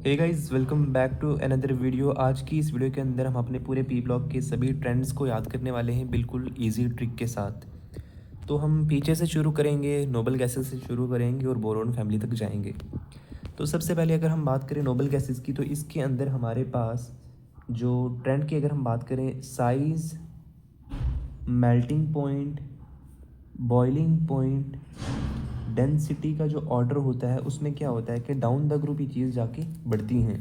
Hey guys, welcome back to another video. आज की इस वीडियो के अंदर हम अपने पूरे पी ब्लॉक के सभी ट्रेंड्स को याद करने वाले हैं बिल्कुल इजी ट्रिक के साथ। तो हम पीछे से शुरू करेंगे, नोबल गैसेस से शुरू करेंगे और बोरोन फैमिली तक जाएंगे। तो सबसे पहले अगर हम बात करें नोबल गैसेस की, तो इसके अंदर हमारे पास जो ट्रेंड की अगर हम बात करें, size, melting point, boiling point, density का जो ऑर्डर होता है उसमें क्या होता है कि डाउन द ग्रुप ये चीज़ जाके बढ़ती हैं।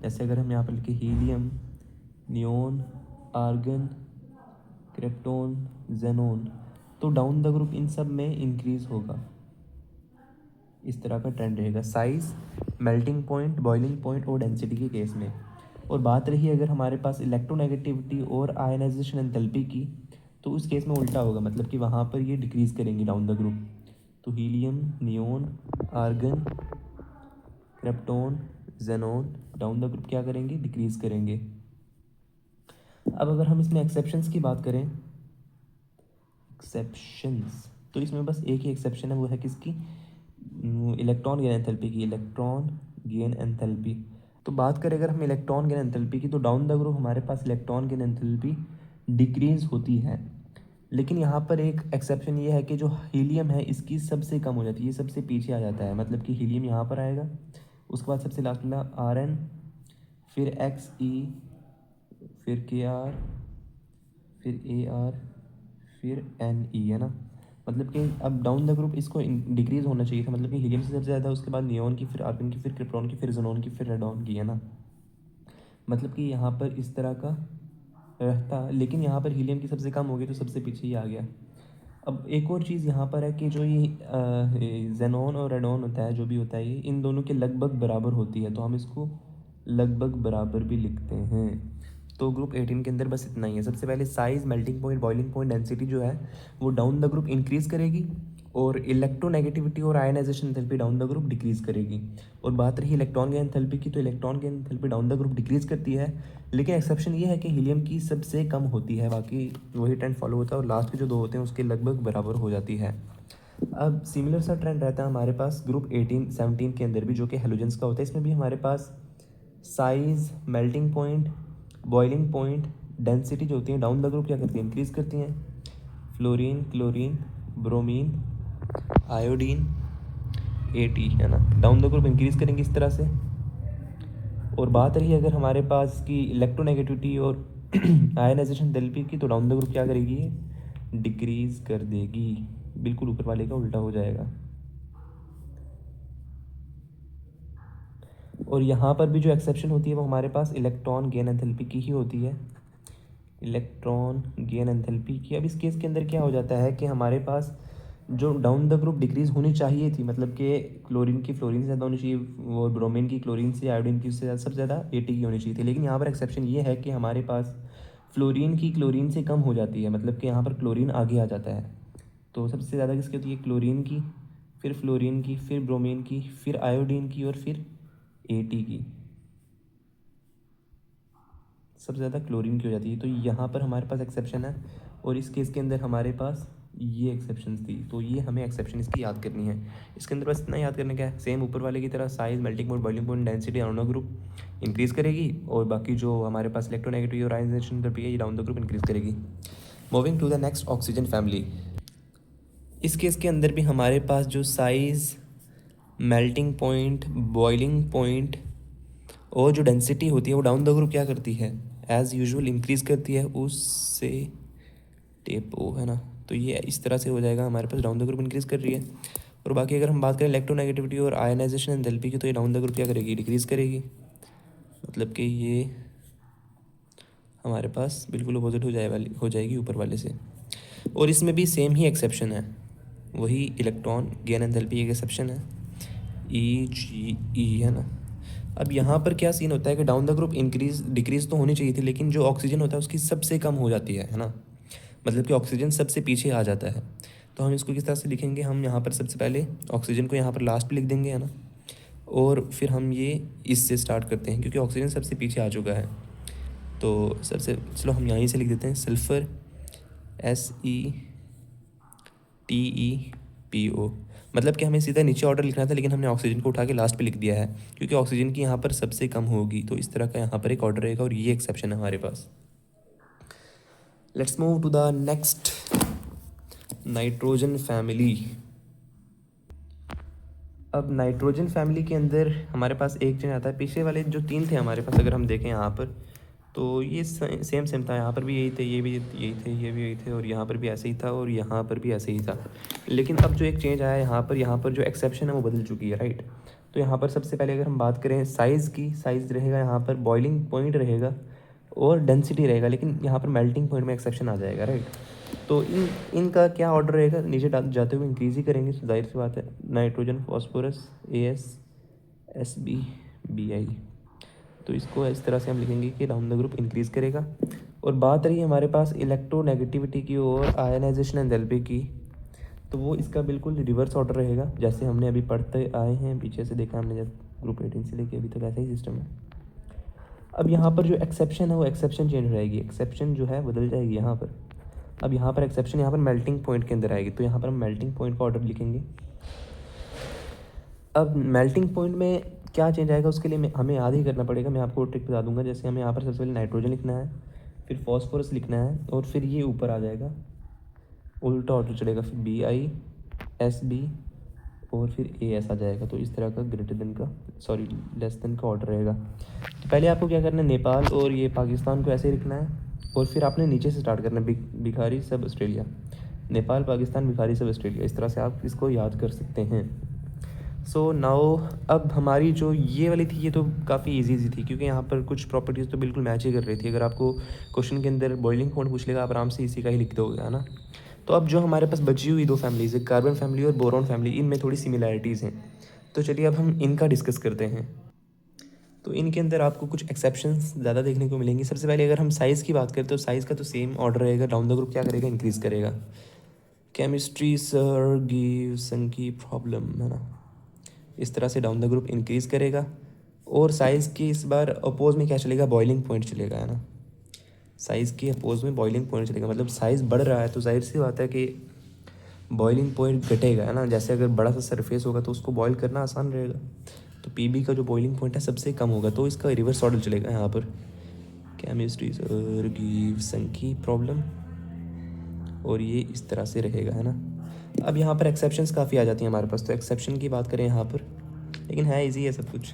जैसे अगर हम यहाँ पर लिखे helium, neon, argon, krypton, xenon, तो डाउन द ग्रुप इन सब में इंक्रीज होगा। इस तरह का ट्रेंड रहेगा size, melting point, boiling point और डेंसिटी के केस में। और बात रही अगर हमारे पास इलेक्ट्रोनेगेटिविटी और आयनाइजेशन एंथैल्पी की, तो उस केस में उल्टा होगा, मतलब कि वहाँ पर ये डिक्रीज़ करेंगी डाउन द ग्रुप। तो helium, neon, argon, krypton, xenon down the group क्या करेंगे, डिक्रीज़ करेंगे। अब अगर हम इसमें एक्सेप्शंस की बात करें, एक्सेप्शंस, तो इसमें बस एक ही एक्सेप्शन है, वो है किसकी, इलेक्ट्रॉन गेन एंथैल्पी की। इलेक्ट्रॉन गेन एंथैल्पी, तो बात करें अगर हम इलेक्ट्रॉन गेन एंथैल्पी की, तो डाउन द ग्रुप हमारे पास इलेक्ट्रॉन गेन एंथैल्पी डिक्रीज होती है। लेकिन यहाँ पर एक एक्सेप्शन ये है कि जो हीलियम है इसकी सबसे कम हो जाती है, ये सबसे पीछे आ जाता है। मतलब कि हीलियम यहाँ पर आएगा, उसके बाद सबसे लास्ट में आर एन, फिर एक्स ई, फिर के आर, फिर ए आर, फिर एन ई, है ना। मतलब कि अब डाउन द ग्रुप इसको डिक्रीज होना चाहिए था, मतलब कि हीलियम से सबसे ज़्यादा, उसके बाद नियोन की, फिर आर्गन की, फिर क्रिप्टॉन की, फिर जेनॉन की, फिर रेडॉन की, है ना। मतलब कि यहाँ पर इस तरह का रहता, लेकिन यहाँ पर हीलियम की सबसे कम हो गई तो सबसे पीछे ही आ गया। अब एक और चीज़ यहाँ पर है कि जो ये जेनॉन और रेडॉन होता है, जो भी होता है ये इन दोनों के लगभग बराबर होती है, तो हम इसको लगभग बराबर भी लिखते हैं। तो ग्रुप 18 के अंदर बस इतना ही है। सबसे पहले size, melting point, boiling point, density जो है वो डाउन द ग्रुप इंक्रीज करेगी, और इलेक्ट्रोनेगेटिविटी और ionization enthalpy down the group decrease करेगी। और बात रही इलेक्ट्रॉन गेन एंथैल्पी की, तो electron gain enthalpy down the group decrease करती है, लेकिन एक्सेप्शन ये है कि हीलियम की सबसे कम होती है, बाकी वही ट्रेंड फॉलो होता है, और लास्ट के जो दो होते हैं उसके लगभग बराबर हो जाती है। अब सिमिलर सा ट्रेंड रहता है हमारे पास ग्रुप 18-17 के अंदर भी, जो कि हेलोजेंस का होता है। इसमें भी हमारे पास size, melting point, boiling point, density जो होती है डाउन द ग्रुप क्या करती है, इंक्रीज करती हैं। Fluorine, chlorine, bromine, iodine, eighty, है ना, डाउन द ग्रुप इंक्रीज करेंगे इस तरह से। और बात रही अगर हमारे पास की इलेक्ट्रोनेगेटिविटी और आयनाइजेशन एंथैल्पी की, तो डाउन द ग्रुप क्या करेगी, डिक्रीज कर देगी, बिल्कुल ऊपर वाले का उल्टा हो जाएगा। और यहाँ पर भी जो एक्सेप्शन होती है वो हमारे पास इलेक्ट्रॉन गेन एंथैल्पी की ही होती है, इलेक्ट्रॉन गेन एंथैल्पी की। अब इस केस के अंदर क्या हो जाता है कि हमारे पास जो डाउन द ग्रुप डिक्रीज होनी चाहिए थी, मतलब कि क्लोरीन की फ्लोरीन से ज़्यादा होनी चाहिए, और ब्रोमीन की क्लोरीन से, आयोडीन की उससे सबसे ज़्यादा एटी की होनी चाहिए थी। लेकिन यहाँ पर एक्सेप्शन ये है कि हमारे पास फ्लोरीन की क्लोरीन से कम हो जाती है, मतलब कि यहाँ पर क्लोरीन आगे आ जाता है। तो सबसे ज़्यादा किसकी होती है, क्लोरीन की, फिर फ्लोरीन की, फिर ब्रोमीन की, फिर आयोडीन की, और फिर एटी की। सबसे ज़्यादा क्लोरीन की हो जाती है, तो यहाँ पर हमारे पास एक्सेप्शन है, और इस केस के अंदर हमारे पास ये एक्सेप्शन थी, तो ये हमें एक्सेप्शन इसकी याद करनी है। इसके अंदर बस इतना याद करने का है, सेम ऊपर वाले की तरह size, melting point, boiling point, density down the group increase करेगी, और बाकी जो हमारे पास इलेक्ट्रोनेगेटिविटी और आयनाइजेशन एंथैल्पी है ये डाउन द ग्रुप इंक्रीज़ करेगी। Moving to the next, oxygen family. इस केस के अंदर भी हमारे पास जो size, melting point, boiling point और जो डेंसिटी होती है वो डाउन द ग्रुप क्या करती है, एज़ यूजुअल इंक्रीज़ करती है, उससे टेपो, है ना। तो ये इस तरह से हो जाएगा, हमारे पास डाउन द ग्रुप इंक्रीज़ कर रही है। और बाकी अगर हम बात करें इलेक्ट्रोनेगेटिविटी और आयनाइजेशन एंथैल्पी की, तो ये डाउन द ग्रुप क्या करेगी, डिक्रीज़ करेगी। मतलब कि ये हमारे पास बिल्कुल अपोजिट हो जाएगी ऊपर वाले से। और इसमें भी सेम ही एक्सेप्शन है, वही इलेक्ट्रॉन गेन एंथैल्पी एक एक्सेप्शन है, ई जी ई, है ना। अब यहाँ पर क्या सीन होता है कि down the group increase decrease तो होनी चाहिए थी, लेकिन जो ऑक्सीजन होता है उसकी सबसे कम हो जाती है ना। मतलब कि ऑक्सीजन सबसे पीछे आ जाता है। तो हम इसको किस तरह से लिखेंगे, हम यहाँ पर सबसे पहले ऑक्सीजन को यहाँ पर लास्ट पे लिख देंगे, है ना। और फिर हम ये इससे स्टार्ट करते हैं, क्योंकि ऑक्सीजन सबसे पीछे आ चुका है। तो सबसे चलो हम यहीं से लिख देते हैं, सल्फ़र, SE TePO। मतलब कि हमें सीधा नीचे ऑर्डर लिखना था, लेकिन हमने ऑक्सीजन को उठा के लास्ट पे लिख दिया है, क्योंकि ऑक्सीजन की यहाँ पर सबसे कम होगी। तो इस तरह का यहाँ पर एक ऑर्डर रहेगा, और ये एक्सेप्शन है हमारे पास। Let's move to the next, nitrogen family. अब नाइट्रोजन फैमिली के अंदर हमारे पास एक चेंज आता है। पिछले वाले जो 3 थे हमारे पास, अगर हम देखें यहाँ पर, तो ये सेम सेम था। यहाँ पर भी यही थे, ये भी यही थे, ये भी यही थे, और यहाँ पर भी ऐसे ही था, और यहाँ पर भी ऐसे ही था। लेकिन अब जो एक चेंज आया है यहाँ पर जो एक्सेप्शन है वो बदल चुकी है, राइट। तो यहाँ पर सबसे पहले अगर हम बात करें साइज़ की, साइज़ रहेगा यहाँ पर, बॉइलिंग पॉइंट रहेगा और डेंसिटी रहेगा, लेकिन यहाँ पर मेल्टिंग पॉइंट में एक्सेप्शन आ जाएगा, राइट। तो इनका क्या ऑर्डर रहेगा, नीचे जाते हुए इंक्रीज़ ही करेंगे, तो जाहिर सी बात है। Nitrogen, phosphorus, AS, SB, BI। तो इसको इस तरह से हम लिखेंगे कि डाउन द ग्रुप इंक्रीज़ करेगा। और बात रही हमारे पास इलेक्ट्रोनेगेटिविटी की और आयनाइजेशन एंथैल्पी की, तो वो इसका बिल्कुल रिवर्स ऑर्डर रहेगा, जैसे हमने अभी पढ़ते आए हैं, पीछे से देखा हमने जब ग्रुप 18 से लेके अभी तक ऐसा ही सिस्टम है। अब यहाँ पर जो एक्सेप्शन है वो एक्सेप्शन चेंज हो जाएगी, एक्सेप्शन जो है बदल जाएगी यहाँ पर। अब यहाँ पर एक्सेप्शन यहाँ पर मेल्टिंग पॉइंट के अंदर आएगी, तो यहाँ पर हम मेल्टिंग पॉइंट का ऑर्डर लिखेंगे। अब मेल्टिंग पॉइंट में क्या चेंज आएगा, उसके लिए हमें याद ही करना पड़ेगा। मैं आपको ट्रिक बता दूंगा। जैसे हमें यहाँ पर सबसे पहले नाइट्रोजन लिखना है, फिर फॉस्फोरस लिखना है, और फिर ये ऊपर आ जाएगा, उल्टा ऑर्डर चलेगा, फिर BI, SB, और फिर AS आ जाएगा। तो इस तरह का ग्रेटर देन का, सॉरी लेस देन का ऑर्डर रहेगा। तो पहले आपको क्या करना है, नेपाल और ये पाकिस्तान को ऐसे ही लिखना है, और फिर आपने नीचे से स्टार्ट करना है, भिखारी सब ऑस्ट्रेलिया, नेपाल, पाकिस्तान, भिखारी सब ऑस्ट्रेलिया। इस तरह से आप इसको याद कर सकते हैं। सो नाउ अब हमारी जो ये वाली थी, ये तो काफ़ी इजी थी, क्योंकि यहाँ पर कुछ प्रॉपर्टीज़ तो बिल्कुल मैच ही कर रही थी। अगर आपको क्वेश्चन के अंदर बॉइलिंग पॉइंट पूछ लेगा, आप आराम से इसी का ही लिख दोगे, है ना। तो अब जो हमारे पास बची हुई 2 फैमिलीज़ है, कार्बन फैमिली और बोरॉन फैमिली, इनमें थोड़ी सिमिलैरिटीज़ हैं। तो चलिए अब हम इनका डिस्कस करते हैं। तो इनके अंदर आपको कुछ एक्सेप्शंस ज़्यादा देखने को मिलेंगी। सबसे पहले अगर हम साइज़ की बात करें, तो साइज़ का तो सेम ऑर्डर रहेगा, डाउन द ग्रुप क्या करेगा, इंक्रीज़ करेगा। केमिस्ट्री सर गिव सन की प्रॉब्लम, है ना, इस तरह से डाउन द ग्रुप इंक्रीज़ करेगा। और साइज़ की इस बार अपोज में क्या चलेगा, बॉइलिंग पॉइंट चलेगा, है ना। साइज़ के अपोज में बॉइलिंग पॉइंट चलेगा, मतलब साइज़ बढ़ रहा है तो जाहिर सी बात है कि बॉइलिंग पॉइंट घटेगा, है ना। जैसे अगर बड़ा सा सरफेस होगा तो उसको बॉयल करना आसान रहेगा, तो PB का जो बॉइलिंग पॉइंट है सबसे कम होगा, तो इसका रिवर्स ऑर्डर चलेगा यहाँ पर। केमिस्ट्री सर गिव सन की प्रॉब्लम, और ये इस तरह से रहेगा, है ना। अब यहाँ पर एक्सेप्शंस काफ़ी आ जाती हैं हमारे पास, तो एक्सेप्शन की बात करें यहाँ पर, लेकिन है इजी है सब कुछ।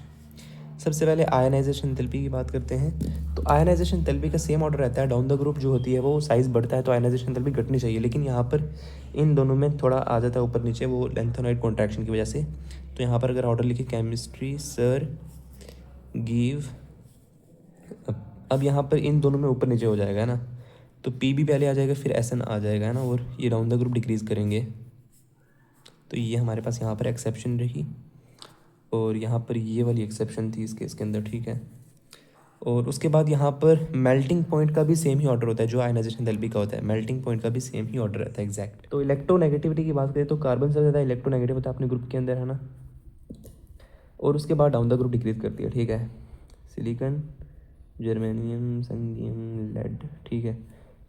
सबसे पहले आयनाइजेशन एंथैल्पी की बात करते हैं। तो आयनाइजेशन एंथैल्पी का सेम ऑर्डर रहता है, डाउन द ग्रुप जो होती है वो साइज़ बढ़ता है तो आयनाइजेशन एंथैल्पी घटनी चाहिए, लेकिन यहाँ पर इन दोनों में थोड़ा आ जाता है ऊपर नीचे, वो लेंथेनॉइड कॉन्ट्रैक्शन की वजह से। तो यहाँ पर अगर ऑर्डर लिखे केमिस्ट्री सर गिव, अब यहाँ पर इन दोनों में ऊपर नीचे हो जाएगा, है ना। तो PB पहले आ जाएगा, फिर SN आ जाएगा, है ना, और ये डाउन द ग्रुप डिक्रीज़ करेंगे। तो ये हमारे पास यहाँ पर एक्सेप्शन रही, और यहाँ पर ये वाली एक्सेप्शन थी इस केस के अंदर, ठीक है। और उसके बाद यहाँ पर मेल्टिंग पॉइंट का भी सेम ही ऑर्डर होता है जो आयनाइजेशन एंथैल्पी का होता है, मेल्टिंग पॉइंट का भी सेम ही ऑर्डर रहता है एग्जैक्ट। तो इलेक्ट्रोनेगेटिविटी की बात करें तो कार्बन सबसे ज़्यादा इलेक्ट्रोनेगेटिव होता है अपने ग्रुप के अंदर, है ना। और उसके बाद डाउन द ग्रुप डिक्रीज करती है, ठीक है। सिलिकॉन, जर्मेनियम, संगियम, लेड, ठीक है।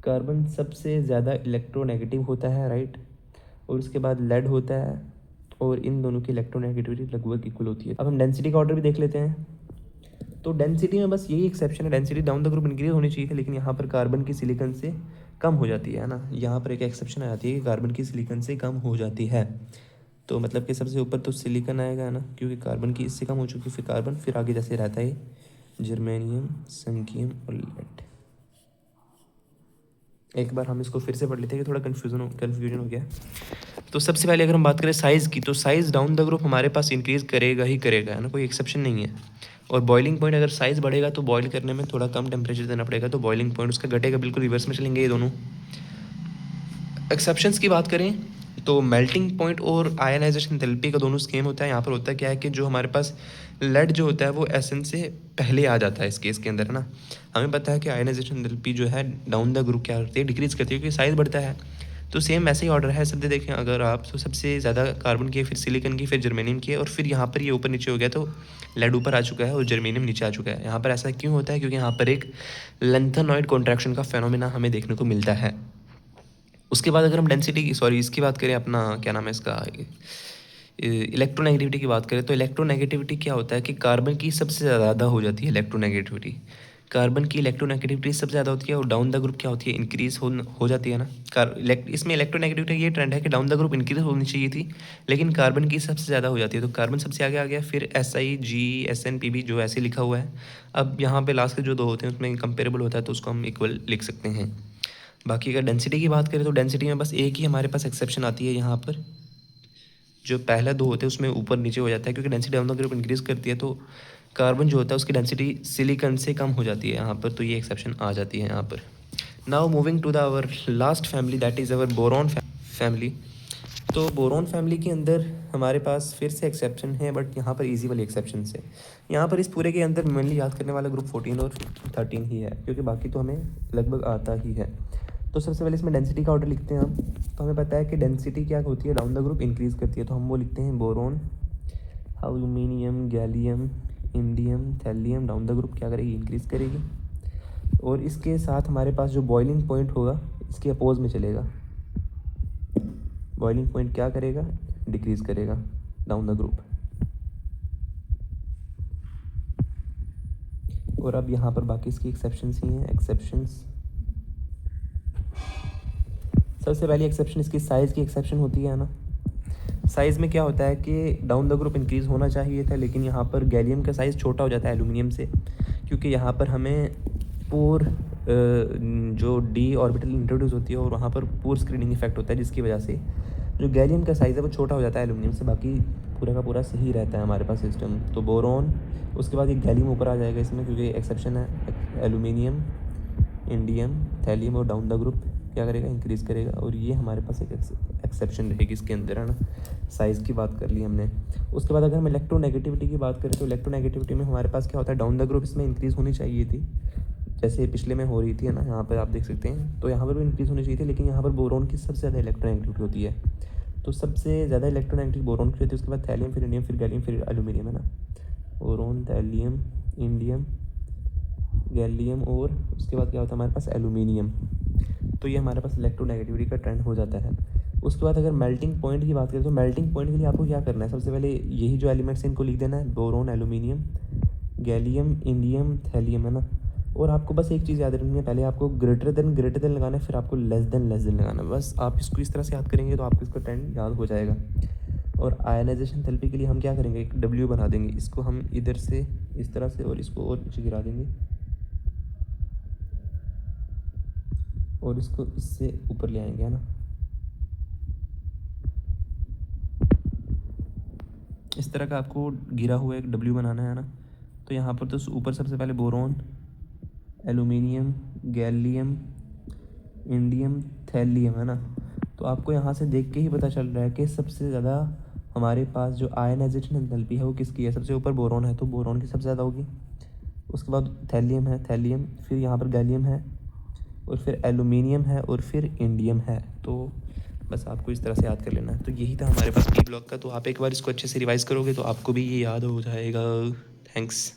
कार्बन सबसे ज़्यादा इलेक्ट्रोनेगेटिव होता है, राइट। और उसके बाद लेड होता है, और इन दोनों की इलेक्ट्रोनेगेटिविटी लगभग इक्वल होती है। अब हम डेंसिटी का ऑर्डर भी देख लेते हैं। तो डेंसिटी में बस यही एक्सेप्शन है, density down the group increase होनी चाहिए थी, लेकिन यहाँ पर कार्बन की सिलिकॉन से कम हो जाती है ना। यहाँ पर एक एक्सेप्शन आ जाती है कि कार्बन की सिलिकॉन से कम हो जाती है। तो मतलब कि सबसे ऊपर तो सिलिकॉन आएगा ना, क्योंकि कार्बन की इससे कम हो चुकी, फिर कार्बन, फिर आगे जैसे रहता है जर्मेनियम, संगियम और लेड। एक बार हम इसको फिर से पढ़ लेते हैं कि थोड़ा कन्फ्यूजन हो गया। तो सबसे पहले अगर हम बात करें साइज़ की, तो साइज़ डाउन द ग्रुप हमारे पास इंक्रीज़ करेगा ही करेगा, है ना, कोई एक्सेप्शन नहीं है। और बॉइलिंग पॉइंट अगर साइज़ बढ़ेगा तो बॉयल करने में थोड़ा कम टेम्परेचर देना पड़ेगा, तो बॉइलिंग पॉइंट उसका घटेगा, बिल्कुल रिवर्स में चलेंगे ये दोनों। एक्सेप्शंस की बात करें तो मेल्टिंग पॉइंट और आयनाइजेशन एंथैल्पी का दोनों सेम होता है। यहाँ पर होता है क्या है कि जो हमारे पास लेड जो होता है वो SN से पहले आ जाता है इस केस के अंदर, है ना। हमें पता है कि आयनाइजेशन एंथैल्पी जो है डाउन द ग्रुप क्या करती है, डिक्रीज़ करती है, क्योंकि साइज़ बढ़ता है। तो सेम वैसे ही ऑर्डर है सब देखें अगर आप, तो सबसे ज़्यादा कार्बन की, फिर सिलिकॉन की, फिर जर्मेनियम की, और फिर यहाँ पर ये ऊपर नीचे हो गया, तो लेड ऊपर आ चुका है और जर्मेनियम नीचे आ चुका है। यहाँ पर ऐसा क्यों होता है, क्योंकि यहाँ पर एक लेंथेनॉइड कॉन्ट्रैक्शन का फेनोमेना हमें देखने को मिलता है। उसके बाद अगर हम डेंसिटी की, सॉरी इसकी बात करें, अपना क्या नाम है इसका, इलेक्ट्रोनेगेटिविटी की बात करें तो इलेक्ट्रोनेगेटिविटी क्या होता है कि कार्बन की सबसे ज़्यादा हो जाती है इलेक्ट्रोनेगेटिविटी। कार्बन की इलेक्ट्रोनेगेटिविटी सबसे ज़्यादा होती है और डाउन द ग्रुप क्या होती है, इंक्रीज़ हो जाती है ना। इसमें इलेक्ट्रोनेगेटिविटी ये ट्रेंड है कि डाउन द ग्रुप इंक्रीज़ होनी चाहिए थी, लेकिन कार्बन की सबसे ज़्यादा हो जाती है, तो कार्बन सबसे आगे आ गया, फिर SiGSnPb जो ऐसे लिखा हुआ है। अब यहाँ पे लास्ट के जो दो होते हैं उसमें कंपेरेबल होता है तो उसको हम इक्वल लिख सकते हैं। बाकी अगर डेंसिटी की बात करें तो डेंसिटी में बस एक ही हमारे पास एक्सेप्शन आती है यहाँ पर, जो पहला दो होते हैं उसमें ऊपर नीचे हो जाता है, क्योंकि density down the group increase करती है तो कार्बन जो होता है उसकी डेंसिटी सिलिकॉन से कम हो जाती है यहाँ पर, तो ये एक्सेप्शन आ जाती है यहाँ पर। Now moving to the our last family, that is our boron family. तो बोरॉन फैमिली के अंदर हमारे पास फिर से एक्सेप्शन है, बट यहाँ पर इजी वाली एक्सेप्शन है। यहाँ पर इस पूरे के अंदर मेनली याद करने वाला ग्रुप 14 और 13 ही है, क्योंकि बाकी तो हमें लगभग आता ही है। तो सबसे पहले इसमें डेंसिटी का ऑर्डर लिखते हैं हम। तो हमें पता है कि डेंसिटी क्या होती है, डाउन द ग्रुप इंक्रीज़ करती है, तो हम वो लिखते हैं boron, aluminium, gallium, indium, thallium, down the group क्या करेगी, इंक्रीज़ करेगी। और इसके साथ हमारे पास जो बॉइलिंग पॉइंट होगा इसके अपोज में चलेगा। बॉइलिंग पॉइंट क्या करेगा, डिक्रीज़ करेगा डाउन द ग्रुप। और अब यहाँ पर बाकी इसकी एक्सेप्शंस ही हैं। एक्सेप्शंस, सबसे पहली एक्सेप्शन इसकी साइज़ की एक्सेप्शन होती है ना। साइज़ में क्या होता है कि डाउन द ग्रुप इंक्रीज़ होना चाहिए था, लेकिन यहाँ पर गैलियम का साइज़ छोटा हो जाता है एल्यूमिनियम से, क्योंकि यहाँ पर हमें पूर जो डी ऑर्बिटल इंट्रोड्यूस होती है और वहाँ पर पूर स्क्रीनिंग इफेक्ट होता है, जिसकी वजह से जो गैलियम का साइज़ है वो छोटा हो जाता है एल्यूमिनियम से। बाकी पूरा का पूरा सही रहता है हमारे पास सिस्टम। तो बोरॉन, उसके बाद एक गैलियम ऊपर आ जाएगा इसमें, क्योंकि एक्सेप्शन है। एल्यूमिनियम, इंडियम, थैलियम और डाउन द ग्रुप क्या करेगा, इंक्रीज़ करेगा। और ये हमारे पास एक एक्सेप्शन रहेगी इसके अंदर, है ना। साइज़ की बात कर ली हमने। उसके बाद अगर हम इलेक्ट्रोनेगेटिविटी की बात करें तो इलेक्ट्रोनेगेटिविटी में हमारे पास क्या होता है, डाउन द ग्रुप इसमें इंक्रीज़ होनी चाहिए थी, जैसे पिछले में हो रही थी, है ना। यहाँ पर आप देख सकते हैं, तो यहाँ पर भी इंक्रीज़ होनी चाहिए थी, लेकिन यहाँ पर बोरॉन की सबसे ज़्यादा इलेक्ट्रोनेगेटिविटी होती है। तो सबसे ज़्यादा इलेक्ट्रोनेगेटिव बोरॉन की होती है, उसके बाद थैलियम, फिर इंडियम, फिर गैलियम, फिर एल्यूमिनियम, है ना। बोरॉन, थैलियम, इंडियम, गैलियम और उसके बाद क्या होता है हमारे पास, एल्यूमिनियम। तो ये हमारे पास इलेक्ट्रोनेगेटिविटी का ट्रेंड हो जाता है। उसके बाद अगर मेल्टिंग पॉइंट की बात करें तो मेल्टिंग पॉइंट के लिए आपको क्या करना है, सबसे पहले यही जो एलिमेंट्स हैं इनको लिख देना है, boron, aluminium, gallium, indium, thallium, है ना। और आपको बस एक चीज़ याद रखनी है, पहले आपको ग्रेटर देन लगाना है, फिर आपको लेस देन लगाना है। बस आप इसको इस तरह से याद करेंगे तो आपको इसका ट्रेंड याद हो जाएगा। और आयनाइजेशन थेरेपी के लिए हम क्या करेंगे, एक W बना देंगे, इसको हम इधर से इस तरह से और इसको और नीचे गिरा देंगे और इसको इससे ऊपर ले आएंगे, है ना। इस तरह का आपको गिरा हुआ एक W बनाना है ना। तो यहाँ पर तो ऊपर सबसे पहले boron, aluminium, gallium, indium, thallium, है ना। तो आपको यहाँ से देख के ही पता चल रहा है कि सबसे ज़्यादा हमारे पास जो आयनाइजेशन एंथैल्पी है वो किसकी है, सबसे ऊपर बोरॉन है तो बोरॉन की सबसे ज़्यादा होगी। उसके बाद थैलियम है, थैलियम, फिर यहाँ पर गैलियम है और फिर एल्यूमिनियम है और फिर इंडियम है। तो बस आपको इस तरह से याद कर लेना है। तो यही था हमारे पास पी ब्लॉक का। तो आप एक बार इसको अच्छे से रिवाइज़ करोगे तो आपको भी ये याद हो जाएगा। थैंक्स।